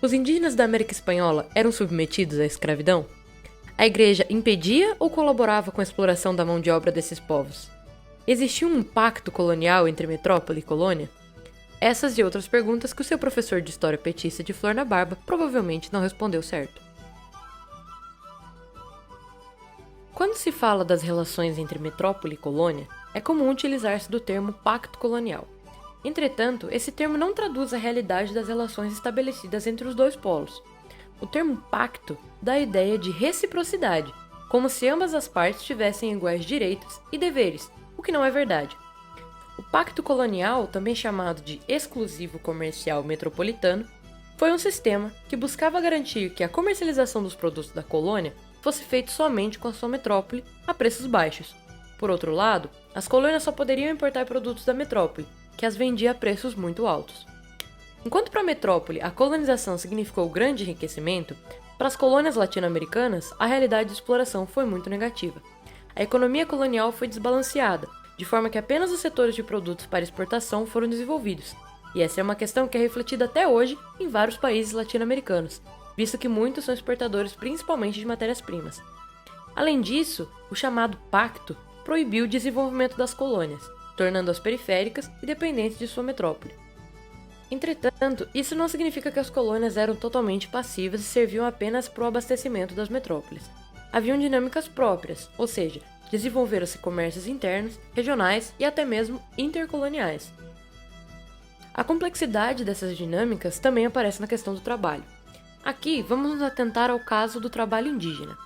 Os indígenas da América Espanhola eram submetidos à escravidão? A Igreja impedia ou colaborava com a exploração da mão de obra desses povos? Existia um pacto colonial entre metrópole e colônia? Essas e outras perguntas que o seu professor de História petista de Flor na Barba provavelmente não respondeu certo. Quando se fala das relações entre metrópole e colônia, é comum utilizar-se do termo pacto colonial. Entretanto, esse termo não traduz a realidade das relações estabelecidas entre os dois polos. O termo pacto dá a ideia de reciprocidade, como se ambas as partes tivessem iguais direitos e deveres, o que não é verdade. O pacto colonial, também chamado de exclusivo comercial metropolitano, foi um sistema que buscava garantir que a comercialização dos produtos da colônia fosse feita somente com a sua metrópole a preços baixos. Por outro lado, as colônias só poderiam importar produtos da metrópole, que as vendia a preços muito altos. Enquanto para a metrópole a colonização significou grande enriquecimento, para as colônias latino-americanas a realidade de exploração foi muito negativa. A economia colonial foi desbalanceada, de forma que apenas os setores de produtos para exportação foram desenvolvidos, e essa é uma questão que é refletida até hoje em vários países latino-americanos, visto que muitos são exportadores principalmente de matérias-primas. Além disso, o chamado pacto proibiu o desenvolvimento das colônias, tornando-as periféricas e dependentes de sua metrópole. Entretanto, isso não significa que as colônias eram totalmente passivas e serviam apenas para o abastecimento das metrópoles. Haviam dinâmicas próprias, ou seja, desenvolveram-se comércios internos, regionais e até mesmo intercoloniais. A complexidade dessas dinâmicas também aparece na questão do trabalho. Aqui, vamos nos atentar ao caso do trabalho indígena.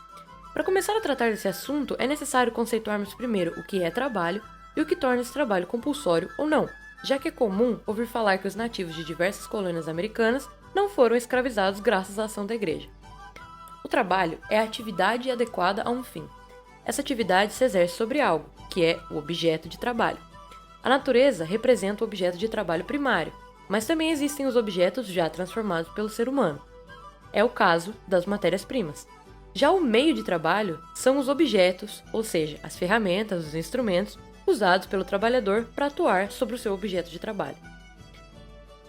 Para começar a tratar desse assunto, é necessário conceituarmos primeiro o que é trabalho e o que torna esse trabalho compulsório ou não, já que é comum ouvir falar que os nativos de diversas colônias americanas não foram escravizados graças à ação da Igreja. O trabalho é a atividade adequada a um fim. Essa atividade se exerce sobre algo, que é o objeto de trabalho. A natureza representa o objeto de trabalho primário, mas também existem os objetos já transformados pelo ser humano. É o caso das matérias-primas. Já o meio de trabalho são os objetos, ou seja, as ferramentas, os instrumentos, usados pelo trabalhador para atuar sobre o seu objeto de trabalho.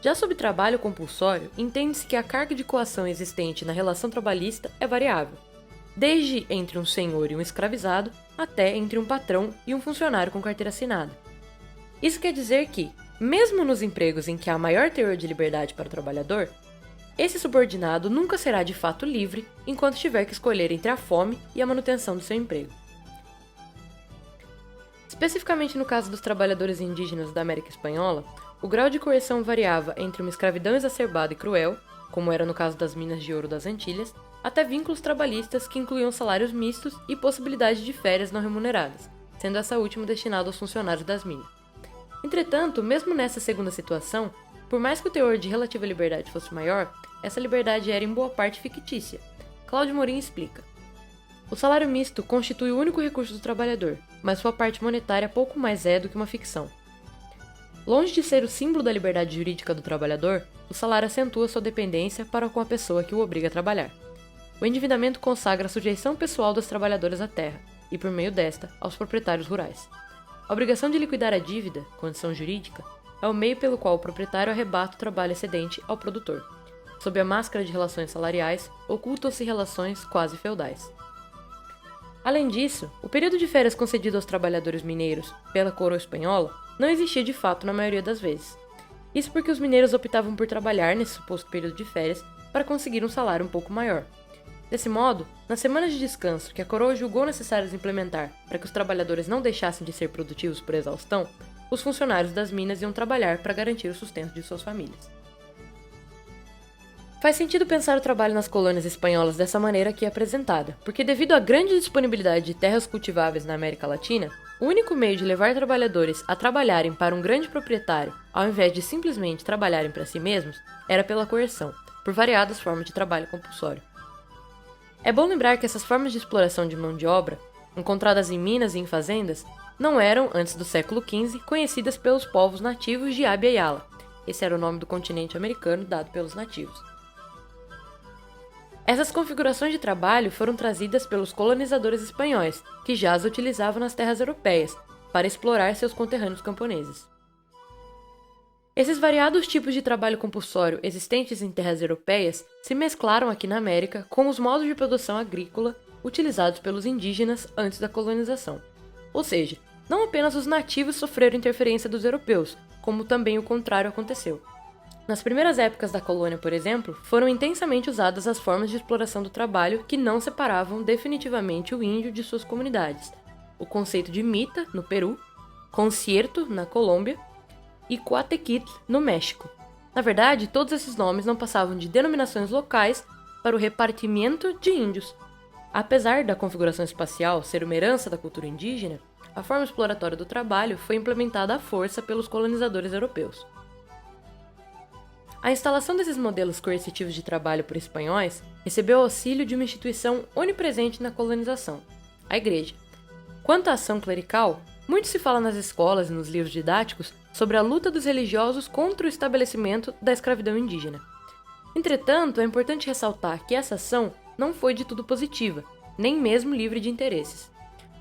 Já sobre trabalho compulsório, entende-se que a carga de coação existente na relação trabalhista é variável, desde entre um senhor e um escravizado, até entre um patrão e um funcionário com carteira assinada. Isso quer dizer que, mesmo nos empregos em que há maior teor de liberdade para o trabalhador, esse subordinado nunca será de fato livre enquanto tiver que escolher entre a fome e a manutenção do seu emprego. Especificamente no caso dos trabalhadores indígenas da América Espanhola, o grau de coerção variava entre uma escravidão exacerbada e cruel, como era no caso das minas de ouro das Antilhas, até vínculos trabalhistas que incluíam salários mistos e possibilidade de férias não remuneradas, sendo essa última destinada aos funcionários das minas. Entretanto, mesmo nessa segunda situação, por mais que o teor de relativa liberdade fosse maior, essa liberdade era em boa parte fictícia. Cláudio Morim explica: o salário misto constitui o único recurso do trabalhador, mas sua parte monetária pouco mais é do que uma ficção. Longe de ser o símbolo da liberdade jurídica do trabalhador, o salário acentua sua dependência para com a pessoa que o obriga a trabalhar. O endividamento consagra a sujeição pessoal dos trabalhadores à terra, e por meio desta, aos proprietários rurais. A obrigação de liquidar a dívida, condição jurídica, é o meio pelo qual o proprietário arrebata o trabalho excedente ao produtor. Sob a máscara de relações salariais, ocultam-se relações quase feudais. Além disso, o período de férias concedido aos trabalhadores mineiros pela coroa espanhola não existia de fato na maioria das vezes. Isso porque os mineiros optavam por trabalhar nesse suposto período de férias para conseguir um salário um pouco maior. Desse modo, nas semanas de descanso que a coroa julgou necessárias implementar para que os trabalhadores não deixassem de ser produtivos por exaustão, os funcionários das minas iam trabalhar para garantir o sustento de suas famílias. Faz sentido pensar o trabalho nas colônias espanholas dessa maneira aqui apresentada, porque devido à grande disponibilidade de terras cultiváveis na América Latina, o único meio de levar trabalhadores a trabalharem para um grande proprietário, ao invés de simplesmente trabalharem para si mesmos, era pela coerção, por variadas formas de trabalho compulsório. É bom lembrar que essas formas de exploração de mão de obra, encontradas em minas e em fazendas, não eram, antes do século XV, conhecidas pelos povos nativos de Abya Yala. Esse era o nome do continente americano dado pelos nativos. Essas configurações de trabalho foram trazidas pelos colonizadores espanhóis, que já as utilizavam nas terras europeias, para explorar seus conterrâneos camponeses. Esses variados tipos de trabalho compulsório existentes em terras europeias se mesclaram aqui na América com os modos de produção agrícola utilizados pelos indígenas antes da colonização. Ou seja, não apenas os nativos sofreram interferência dos europeus, como também o contrário aconteceu. Nas primeiras épocas da colônia, por exemplo, foram intensamente usadas as formas de exploração do trabalho que não separavam definitivamente o índio de suas comunidades. O conceito de mita, no Peru, concierto, na Colômbia, e Coatequitl, no México. Na verdade, todos esses nomes não passavam de denominações locais para o repartimento de índios. Apesar da configuração espacial ser uma herança da cultura indígena, a forma exploratória do trabalho foi implementada à força pelos colonizadores europeus. A instalação desses modelos coercitivos de trabalho por espanhóis recebeu auxílio de uma instituição onipresente na colonização, a Igreja. Quanto à ação clerical, muito se fala nas escolas e nos livros didáticos sobre a luta dos religiosos contra o estabelecimento da escravidão indígena. Entretanto, é importante ressaltar que essa ação não foi de tudo positiva, nem mesmo livre de interesses.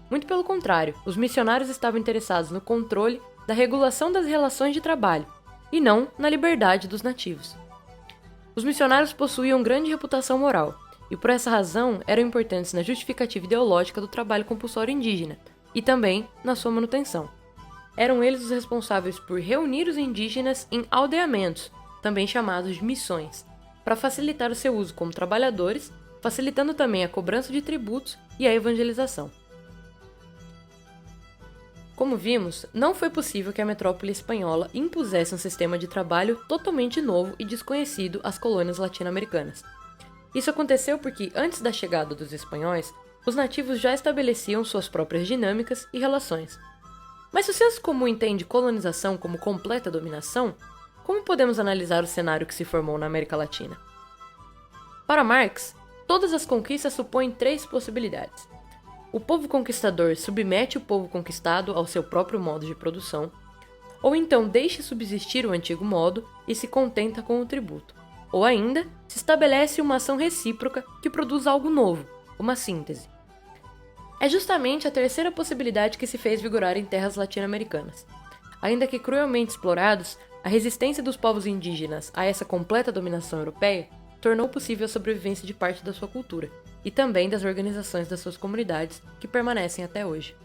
Muito pelo contrário, os missionários estavam interessados no controle da regulação das relações de trabalho, e não na liberdade dos nativos. Os missionários possuíam grande reputação moral, e por essa razão eram importantes na justificativa ideológica do trabalho compulsório indígena, e também na sua manutenção. Eram eles os responsáveis por reunir os indígenas em aldeamentos, também chamados de missões, para facilitar o seu uso como trabalhadores, facilitando também a cobrança de tributos e a evangelização. Como vimos, não foi possível que a metrópole espanhola impusesse um sistema de trabalho totalmente novo e desconhecido às colônias latino-americanas. Isso aconteceu porque, antes da chegada dos espanhóis, os nativos já estabeleciam suas próprias dinâmicas e relações. Mas se o senso comum entende colonização como completa dominação, como podemos analisar o cenário que se formou na América Latina? Para Marx, todas as conquistas supõem três possibilidades. O povo conquistador submete o povo conquistado ao seu próprio modo de produção, ou então deixa subsistir o antigo modo e se contenta com o tributo, ou ainda se estabelece uma ação recíproca que produz algo novo, uma síntese. É justamente a terceira possibilidade que se fez vigorar em terras latino-americanas. Ainda que cruelmente explorados, a resistência dos povos indígenas a essa completa dominação europeia tornou possível a sobrevivência de parte da sua cultura, e também das organizações das suas comunidades, que permanecem até hoje.